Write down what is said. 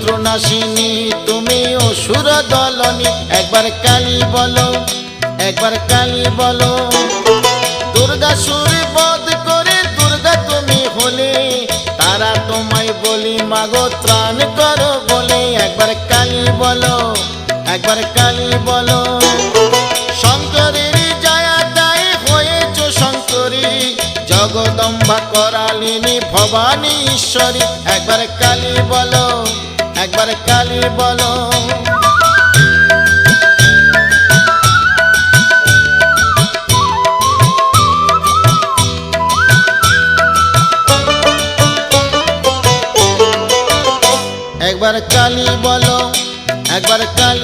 শত্রুনাশিনী তুমি অসুর দলনী। একবার কালী বলো, একবার কালী বলো। দুর্গাসুর বধ করে দুর্গা তুমি হলে, তারা তোমায় বলি মাগো ত্রাণ করো বলে। একবার কালী বলো, একবার কালী বলো। শঙ্করের জয়াদায় হয়েছ শঙ্করী, জগদম্বা করালিনী ভবানী ঈশ্বরী। একবার কালী বলো, একবার কালী বলো। একবার কালী বলো, একবার কালী